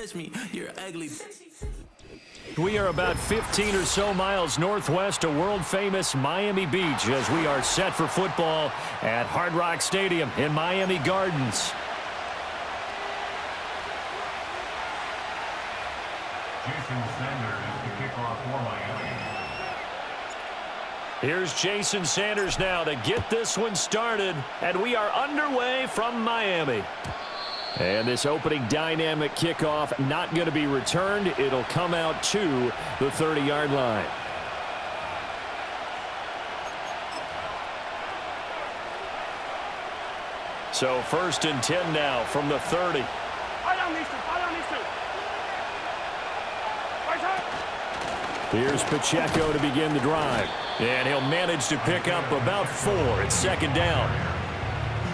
touch me. You're ugly. We are about 15 or so miles northwest of world-famous Miami Beach as we are set for football at Hard Rock Stadium in Miami Gardens. Jason Sanders is the kickoff for Miami. Here's Jason Sanders now to get this one started, and we are underway from Miami. And this opening dynamic kickoff not going to be returned. It'll come out to the 30-yard line. So 1st and 10 now from the 30. Here's Pacheco to begin the drive. And he'll manage to pick up about 4 at 2nd down.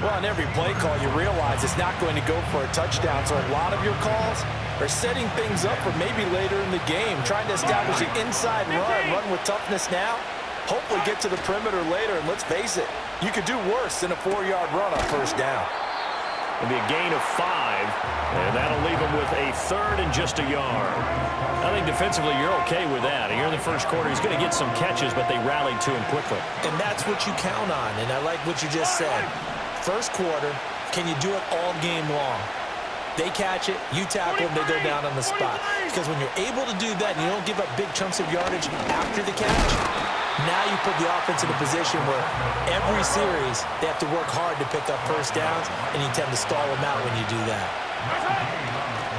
Well, on every play call, you realize it's not going to go for a touchdown. So a lot of your calls are setting things up for maybe later in the game, trying to establish an inside run with toughness now, hopefully get to the perimeter later. And let's face it, you could do worse than a 4-yard run on 1st down. It'll be a gain of 5, and that'll leave him with a 3rd and just a yard. I think defensively you're okay with that. Here in the first quarter, he's going to get some catches, but they rallied to him quickly. And that's what you count on, and I like what you just said. First quarter, can you do it all game long? They catch it, you tackle them, they go down on the spot. Because when you're able to do that and you don't give up big chunks of yardage after the catch, now you put the offense in a position where every series they have to work hard to pick up 1st downs, and you tend to stall them out when you do that.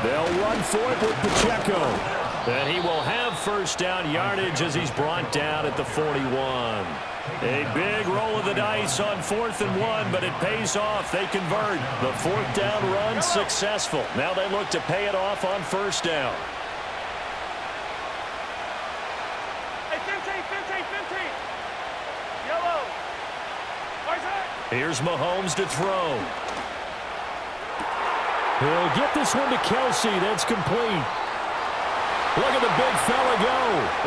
They'll run for it with Pacheco. And he will have 1st down yardage as he's brought down at the 41. A big roll of the dice on 4th and 1, but it pays off. They convert. The 4th down run successful. Now they look to pay it off on 1st down. Hey, 15. Yellow. Here's Mahomes to throw. He'll get this one to Kelsey. That's complete. Look at the big fella go.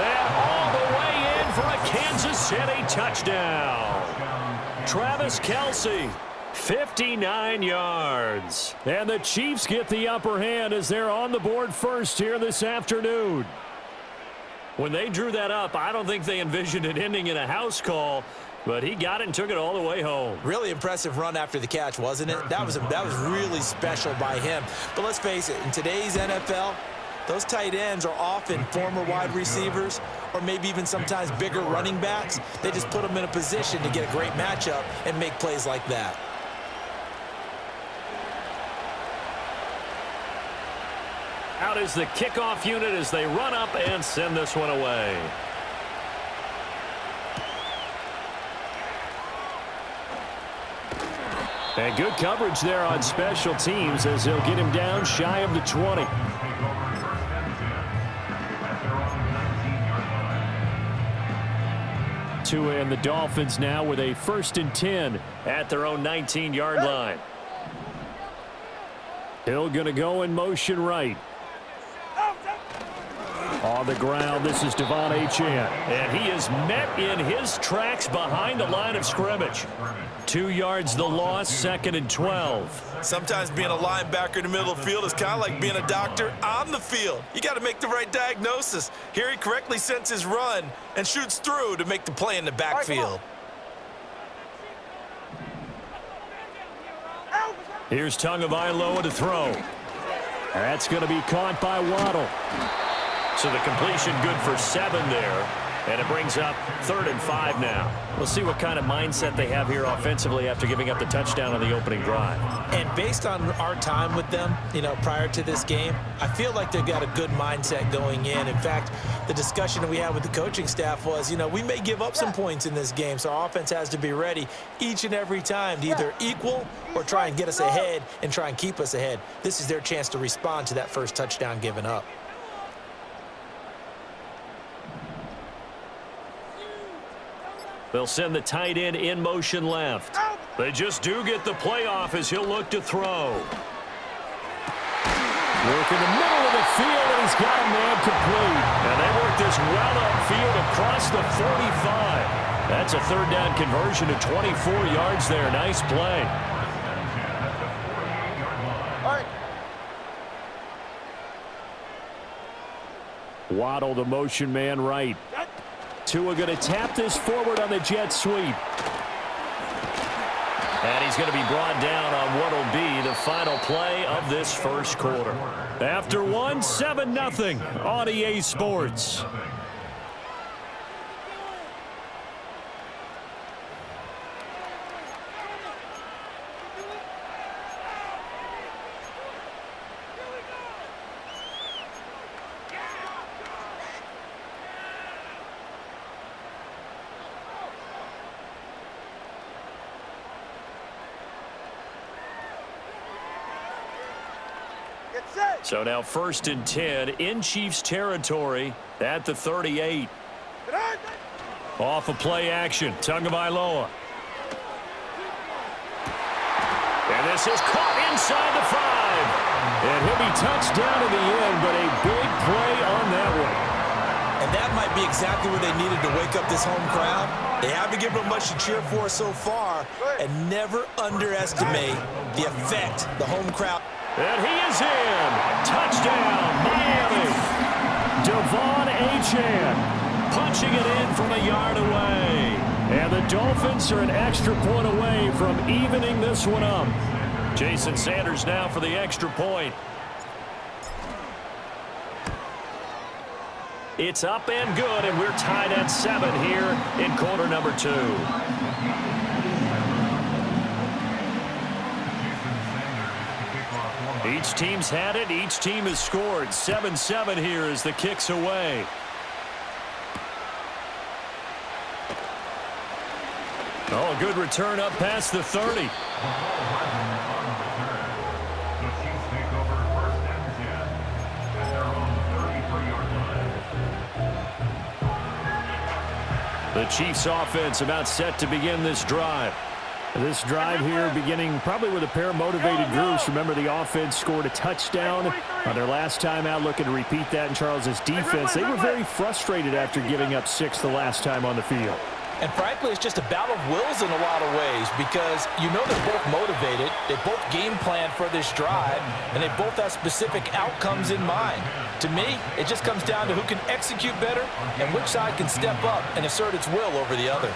And all the way in for a Kansas City touchdown. Travis Kelsey, 59 yards. And the Chiefs get the upper hand as they're on the board first here this afternoon. When they drew that up, I don't think they envisioned it ending in a house call, but he got it and took it all the way home. Really impressive run after the catch, wasn't it? That was really special by him. But let's face it, in today's NFL, those tight ends are often former wide receivers or maybe even sometimes bigger running backs. They just put them in a position to get a great matchup and make plays like that. Out is the kickoff unit as they run up and send this one away. And good coverage there on special teams as they'll get him down shy of the 20. And the Dolphins now with a 1st and 10 at their own 19-yard line. Hill going to go in motion right. On the ground, this is Devon Achane. And he is met in his tracks behind the line of scrimmage. 2 yards the loss, 2nd and 12. Sometimes being a linebacker in the middle of the field is kind of like being a doctor on the field. You got to make the right diagnosis. Here he correctly sends his run and shoots through to make the play in the backfield. Here's Tagovailoa to throw. That's going to be caught by Waddle. So the completion good for 7 there. And it brings up 3rd and 5 now. We'll see what kind of mindset they have here offensively after giving up the touchdown on the opening drive. And based on our time with them, prior to this game, I feel like they've got a good mindset going in. In fact, the discussion that we had with the coaching staff was, we may give up some points in this game, so our offense has to be ready each and every time to either equal or try and get us ahead and try and keep us ahead. This is their chance to respond to that first touchdown given up. They'll send the tight end in motion left. They just do get the playoff as he'll look to throw. Work in the middle of the field, and he's got a man complete. And they work this well upfield across the 45. That's a 3rd down conversion to 24 yards there. Nice play. Waddle the motion man right. Tua going to tap this forward on the jet sweep. And he's going to be brought down on what will be the final play of this first quarter. After one, 7-0 on EA Sports. So now 1st and 10 in Chiefs territory at the 38. Off of play action, Tagovailoa. And this is caught inside the 5. And he'll be touched down in the end, but a big play on that one. And that might be exactly what they needed to wake up this home crowd. They haven't given them much to cheer for so far, and never underestimate the effect the home crowd. And he is in. Touchdown, Miami. Devon Achane punching it in from a yard away. And the Dolphins are an extra point away from evening this one up. Jason Sanders now for the extra point. It's up and good, and we're tied at 7 here in quarter number 2. Each team's had it. Each team has scored. 7-7 here as the kick's away. Oh, a good return up past the 30. The Chiefs offense about set to begin this drive. This drive here beginning probably with a pair of motivated groups. Remember, the offense scored a touchdown on their last time out, looking to repeat that in Charles's defense. They were very frustrated after giving up 6 the last time on the field. And frankly, it's just a battle of wills in a lot of ways, because you know they're both motivated, they both game plan for this drive, and they both have specific outcomes in mind. To me, it just comes down to who can execute better and which side can step up and assert its will over the other.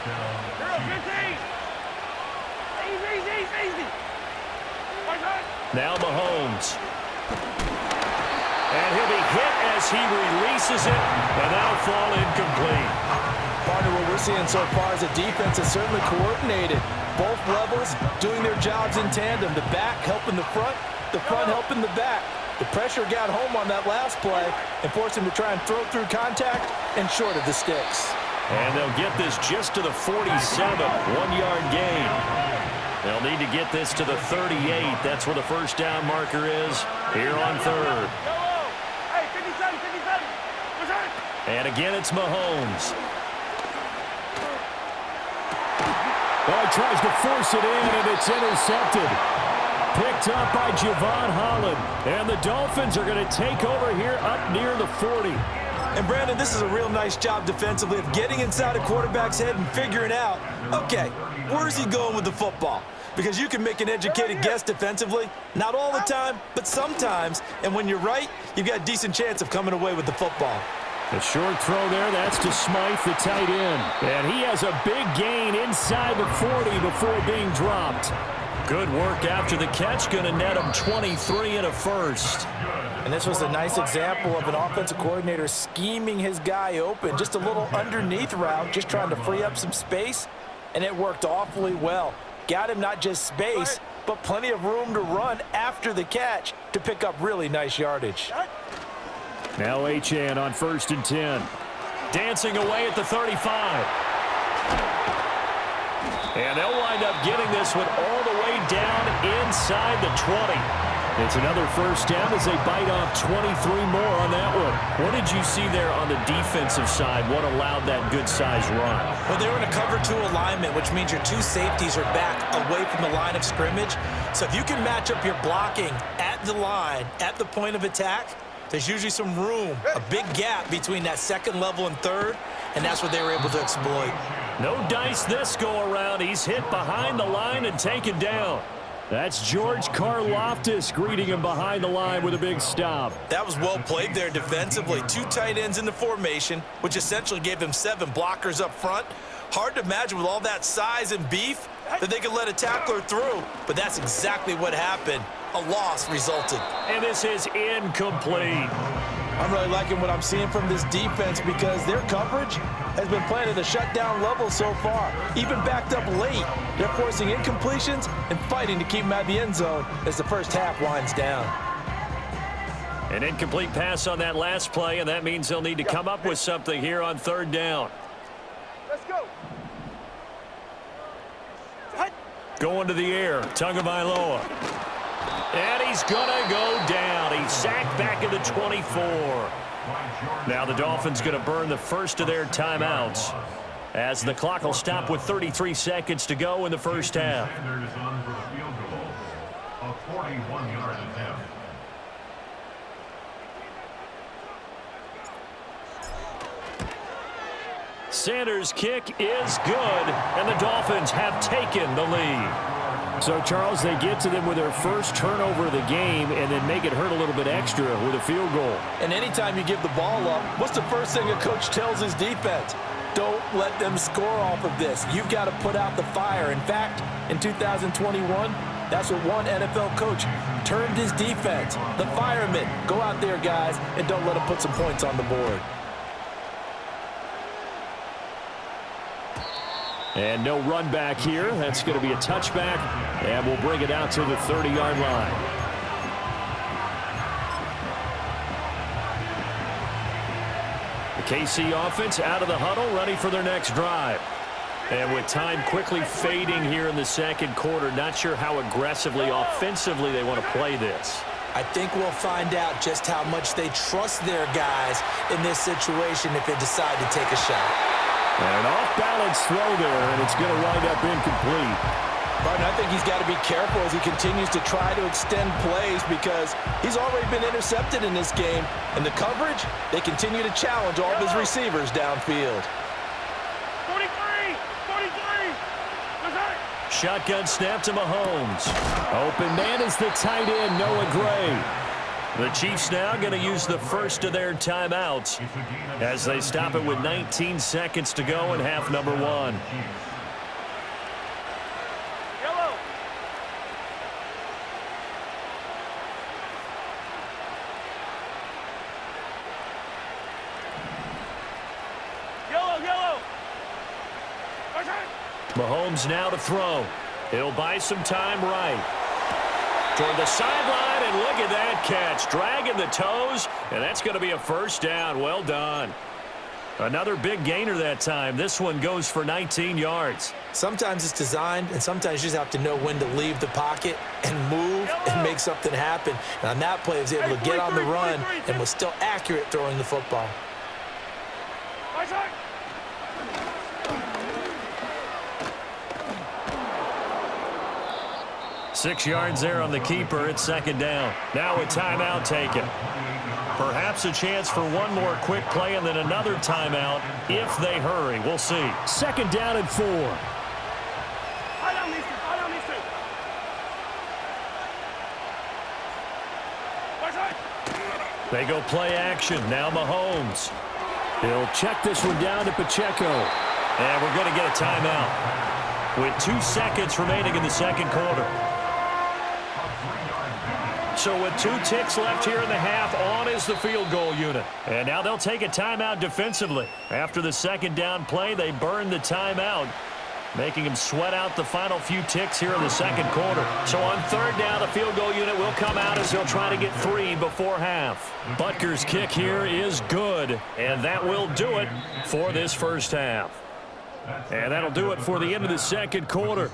Now Mahomes. And he'll be hit as he releases it, and that'll fall incomplete. Partner, what we're seeing so far is a defense that's certainly coordinated. Both levels doing their jobs in tandem. The back helping the front helping the back. The pressure got home on that last play and forced him to try and throw through contact and short of the sticks. And they'll get this just to the 47, 1-yard gain. They'll need to get this to the 38. That's where the first down marker is here on 3rd. And again, it's Mahomes. Well, he tries to force it in, and it's intercepted. Picked up by Javon Holland. And the Dolphins are going to take over here up near the 40. And, Brandon, this is a real nice job defensively of getting inside a quarterback's head and figuring out, okay, where's he going with the football? Because you can make an educated guess defensively. Not all the time, but sometimes. And when you're right, you've got a decent chance of coming away with the football. A short throw there, that's to Smythe, the tight end. And he has a big gain inside the 40 before being dropped. Good work after the catch, going to net him 23 and a first. And this was a nice example of an offensive coordinator scheming his guy open. Just a little underneath route, just trying to free up some space, and it worked awfully well. Got him not just space, but plenty of room to run after the catch to pick up really nice yardage. Now Achane on 1st and 10. Dancing away at the 35. And they'll wind up getting this one all the way down inside the 20. It's another first down as they bite off 23 more on that one. What did you see there on the defensive side? What allowed that good-sized run? Well, they were in a cover 2 alignment, which means your 2 safeties are back away from the line of scrimmage. So if you can match up your blocking at the line, at the point of attack, there's usually some room, a big gap between that second level and third, and that's what they were able to exploit. No dice this go-around. He's hit behind the line and taken down. That's George Karlaftis greeting him behind the line with a big stop. That was well played there defensively. 2 tight ends in the formation, which essentially gave them 7 blockers up front. Hard to imagine with all that size and beef that they could let a tackler through, but that's exactly what happened. A loss resulted. And this is incomplete. I'm really liking what I'm seeing from this defense because their coverage has been playing at a shutdown level so far. Even backed up late, they're forcing incompletions and fighting to keep them out of the end zone as the first half winds down. An incomplete pass on that last play, and that means they'll need to come up with something here on 3rd down. Let's go. Going to the air, Tagovailoa. And he's going to go down. He's sacked back at the 24. Now the Dolphins going to burn the first of their timeouts as the clock will stop with 33 seconds to go in the first half. Sanders is on for the field goal, a 41-yard attempt. Sanders' kick is good, and the Dolphins have taken the lead. So, Charles, they get to them with their first turnover of the game and then make it hurt a little bit extra with a field goal. And anytime you give the ball up, what's the first thing a coach tells his defense? Don't let them score off of this. You've got to put out the fire. In fact, in 2021, that's what one NFL coach termed his defense. The firemen. Go out there, guys, and don't let them put some points on the board. And no run back here. That's going to be a touchback, and we'll bring it out to the 30-yard line. The KC offense out of the huddle, ready for their next drive. And with time quickly fading here in the second quarter, not sure how aggressively, offensively they want to play this. I think we'll find out just how much they trust their guys in this situation if they decide to take a shot. And an off-balance throw there, and it's going to wind up incomplete. Martin, I think he's got to be careful as he continues to try to extend plays because he's already been intercepted in this game. And the coverage, they continue to challenge all of his receivers downfield. 43! 43! Shotgun snap to Mahomes. Open man is the tight end, Noah Gray. The Chiefs now going to use the first of their timeouts as they stop it with 19 seconds to go in half number 1. Yellow. Yellow, yellow. Mahomes now to throw. He'll buy some time right. Toward the sideline, and look at that catch. Dragging the toes, and that's going to be a first down. Well done. Another big gainer that time. This one goes for 19 yards. Sometimes it's designed, and sometimes you just have to know when to leave the pocket and move and make something happen. And on that play, he was able to get on the run and was still accurate throwing the football. 6 yards there on the keeper. It's second down. Now a timeout taken. Perhaps a chance for one more quick play and then another timeout if they hurry. We'll see. Second down and 4. They go play action. Now Mahomes. He'll check this one down to Pacheco. And we're going to get a timeout with 2 seconds remaining in the second quarter. So with 2 ticks left here in the half, on is the field goal unit. And now they'll take a timeout defensively. After the second down play, they burn the timeout, making them sweat out the final few ticks here in the second quarter. So on third down, the field goal unit will come out as they'll try to get 3 before half. Butker's kick here is good, and that will do it for this first half. And that'll do it for the end of the second quarter.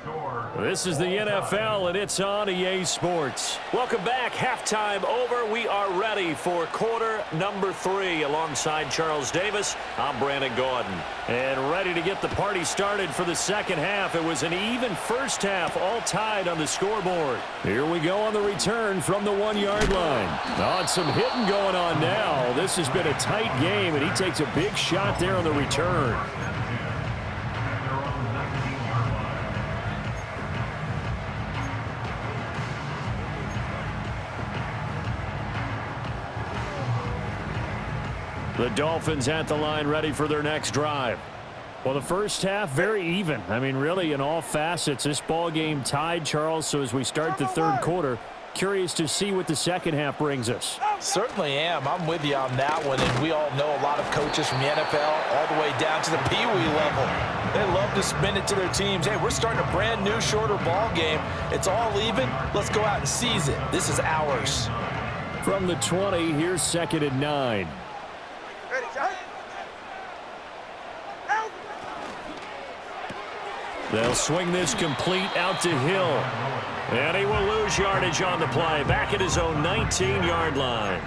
This is the NFL, and it's on EA Sports. Welcome back. Halftime over. We are ready for quarter number 3. Alongside Charles Davis, I'm Brandon Gordon. And ready to get the party started for the second half. It was an even first half, all tied on the scoreboard. Here we go on the return from the 1-yard line. Oh, some hitting going on now. This has been a tight game, and he takes a big shot there on the return. The Dolphins at the line ready for their next drive. Well, the first half, very even. I mean, really, in all facets, this ball game tied, Charles. So as we start the third quarter, curious to see what the second half brings us. Certainly am. I'm with you on that one. And we all know a lot of coaches from the NFL all the way down to the Pee Wee level. They love to spin it to their teams. Hey, we're starting a brand new, shorter ball game. It's all even. Let's go out and seize it. This is ours. From the 20, here's 2nd and 9. Ready, John? Out. They'll swing this complete out to Hill. And he will lose yardage on the play. Back at his own 19-yard line.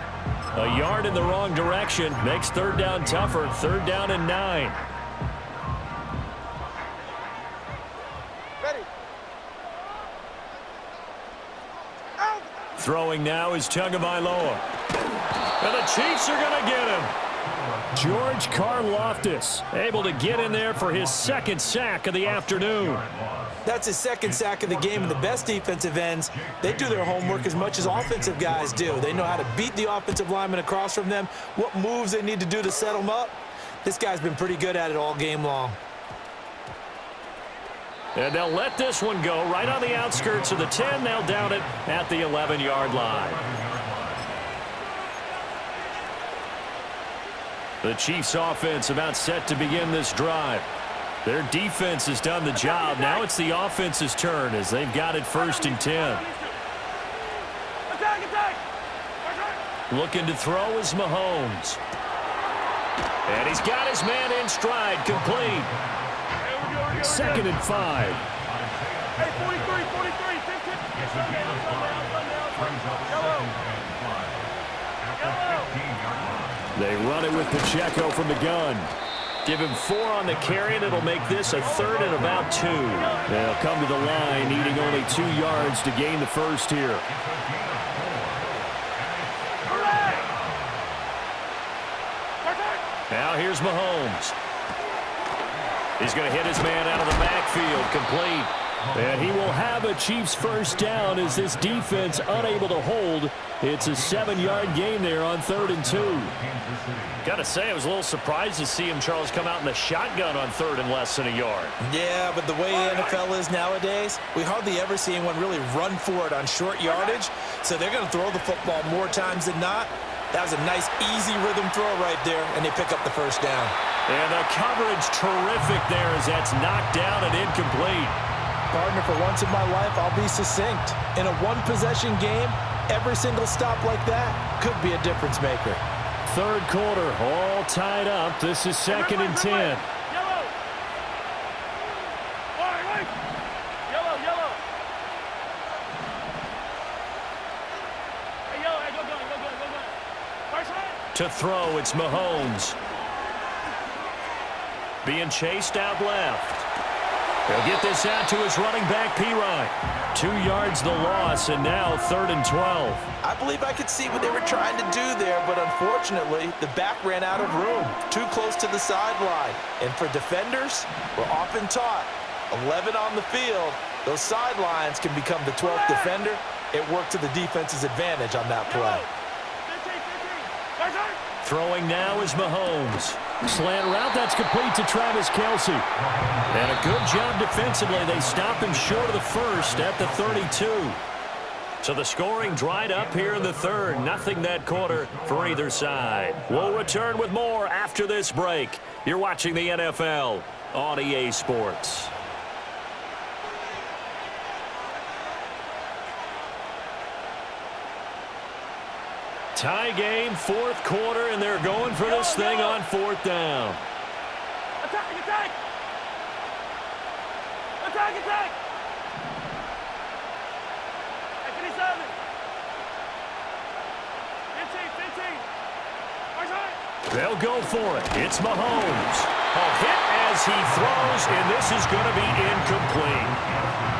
A yard in the wrong direction makes third down tougher. 3rd down and 9. Ready. Out. Throwing now is Tagovailoa. And the Chiefs are going to get him. George Karlaftis able to get in there for his 2nd sack of the afternoon. That's his 2nd sack of the game, and the best defensive ends, they do their homework as much as offensive guys do. They know how to beat the offensive lineman across from them, what moves they need to do to set them up. This guy's been pretty good at it all game long. And they'll let this one go right on the outskirts of the 10. They'll down it at the 11-yard line. The Chiefs offense about set to begin this drive. Their defense has done the job. Now it's the offense's turn as they've got it 1st and 10. Attack, attack. Looking to throw is Mahomes. And he's got his man in stride, complete. 2nd and 5. Hey, 43, 43, 15. Yellow. They run it with Pacheco from the gun. Give him 4 on the carry, and it'll make this a 3rd and about 2. They'll come to the line, needing only 2 yards to gain the first here. Now here's Mahomes. He's going to hit his man out of the backfield, complete. And he will have a Chiefs 1st down as this defense unable to hold. It's a 7-yard gain there on 3rd and 2. Got to say, I was a little surprised to see him, Charles, come out in the shotgun on 3rd and less than a yard. Yeah, but the way the NFL is nowadays, we hardly ever see anyone really run for it on short yardage. So they're going to throw the football more times than not. That was a nice, easy rhythm throw right there, and they pick up the 1st down. And the coverage terrific there as that's knocked down and incomplete. Partner, for once in my life, I'll be succinct. In a one-possession game, every single stop like that could be a difference maker. 3rd quarter, all tied up. This is 2nd and 10. Yellow. Wait. Yellow, yellow. Hey, yellow. Hey, go. First one. To throw, it's Mahomes. Being chased out left. He'll get this out to his running back, P-Ryan. 2 yards the loss, and now 3rd and 12. I believe I could see what they were trying to do there, but unfortunately, the back ran out of room, too close to the sideline. And for defenders, we're often taught, 11 on the field, those sidelines can become the 12th defender. It worked to the defense's advantage on that play. 15. Throwing now is Mahomes. Slant route, that's complete to Travis Kelce. And a good job defensively. They stop him short of the 1st at the 32. So the scoring dried up here in the 3rd. Nothing that quarter for either side. We'll return with more after this break. You're watching the NFL on EA Sports. Tie game, 4th quarter, and they're going for this thing on 4th down. Attack. Attack. Hey, 57. 15. They'll go for it. It's Mahomes. A hit as he throws, and this is going to be incomplete.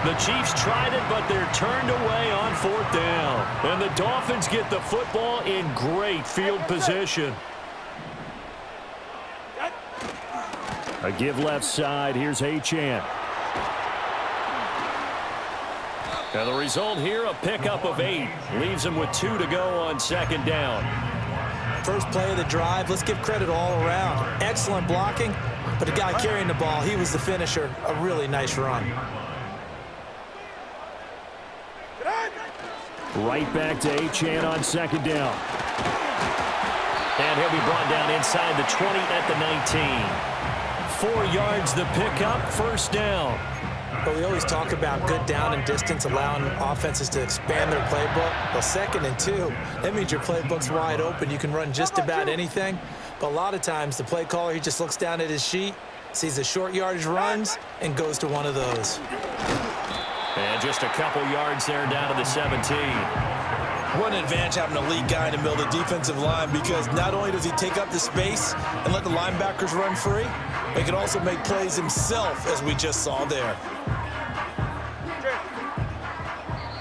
The Chiefs tried it, but they're turned away on 4th down. And the Dolphins get the football in great field position. A give left side. Here's Achane. Now the result here, a pickup of 8. Leaves him with 2 to go on 2nd down. First play of the drive, let's give credit all around. Excellent blocking, but the guy carrying the ball, he was the finisher. A really nice run. Right back to Achane on second down. And he'll be brought down inside the 20 at the 19. 4 yards the pickup, first down. But we always talk about good down and distance, allowing offenses to expand their playbook. Well, 2nd and 2, that means your playbook's wide open. You can run just about anything. But a lot of times, the play caller, he just looks down at his sheet, sees the short yardage runs, and goes to one of those. And just a couple yards there down to the 17. What an advantage having a lead guy in the middle of the defensive line, because not only does he take up the space and let the linebackers run free, but he can also make plays himself, as we just saw there.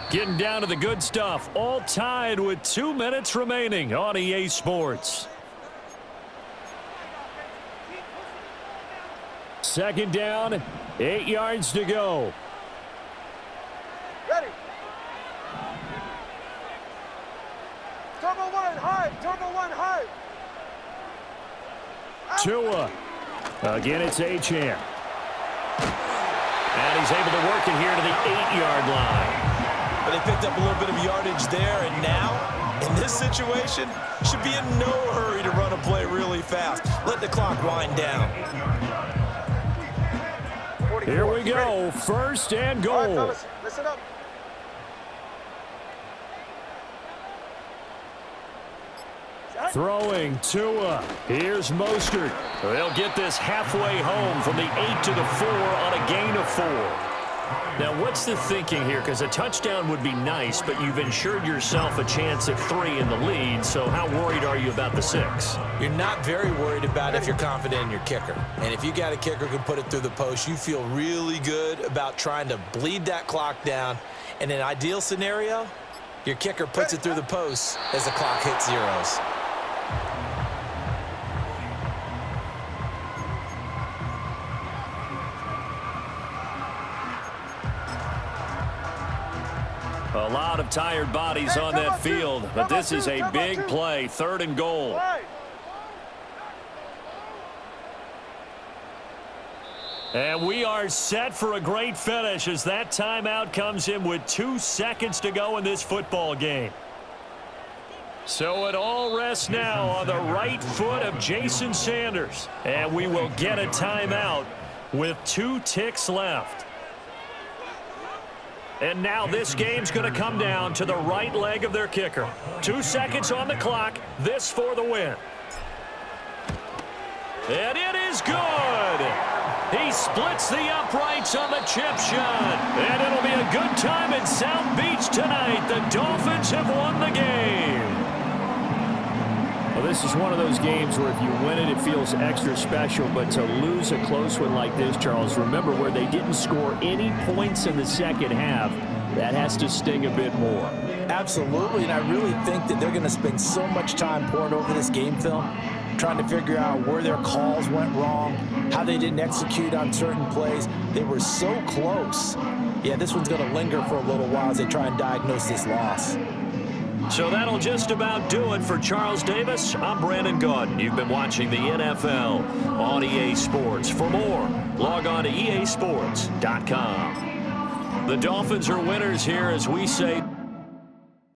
Getting down to the good stuff, all tied with 2 minutes remaining on EA Sports. Second down, 8 yards to go. Ready. Turbo one, high. Turbo one, high. Tua. Again, it's Achane. And he's able to work it here to the 8-yard line. But they picked up a little bit of yardage there, and now, in this situation, should be in no hurry to run a play really fast. Let the clock wind down. Here we go, first and goal. All right, fellas, listen up. Throwing Tua. Here's Mostert. They'll get this halfway home from the 8 to the 4 on a gain of 4. Now, what's the thinking here? Because a touchdown would be nice, but you've ensured yourself a chance at 3 in the lead, so how worried are you about the 6? You're not very worried about it if you're confident in your kicker. And if you got a kicker who can put it through the post, you feel really good about trying to bleed that clock down. In an ideal scenario, your kicker puts it through the post as the clock hits zeros. A lot of tired bodies on that field, but this is a big play, 3rd and goal. And we are set for a great finish as that timeout comes in with 2 seconds to go in this football game. So it all rests now on the right foot of Jason Sanders. And we will get a timeout with 2 ticks left. And now this game's going to come down to the right leg of their kicker. 2 seconds on the clock. This for the win. And it is good. He splits the uprights on the chip shot. And it'll be a good time in South Beach tonight. The Dolphins have won the game. Well, this is one of those games where if you win it, it feels extra special. But to lose a close one like this, Charles, remember where they didn't score any points in the second half, that has to sting a bit more. Absolutely, and I really think that they're going to spend so much time pouring over this game film, trying to figure out where their calls went wrong, how they didn't execute on certain plays. They were so close. Yeah, this one's going to linger for a little while as they try and diagnose this loss. So that'll just about do it for Charles Davis. I'm Brandon Gaudin. You've been watching the NFL on EA Sports. For more, log on to easports.com. The Dolphins are winners here as we say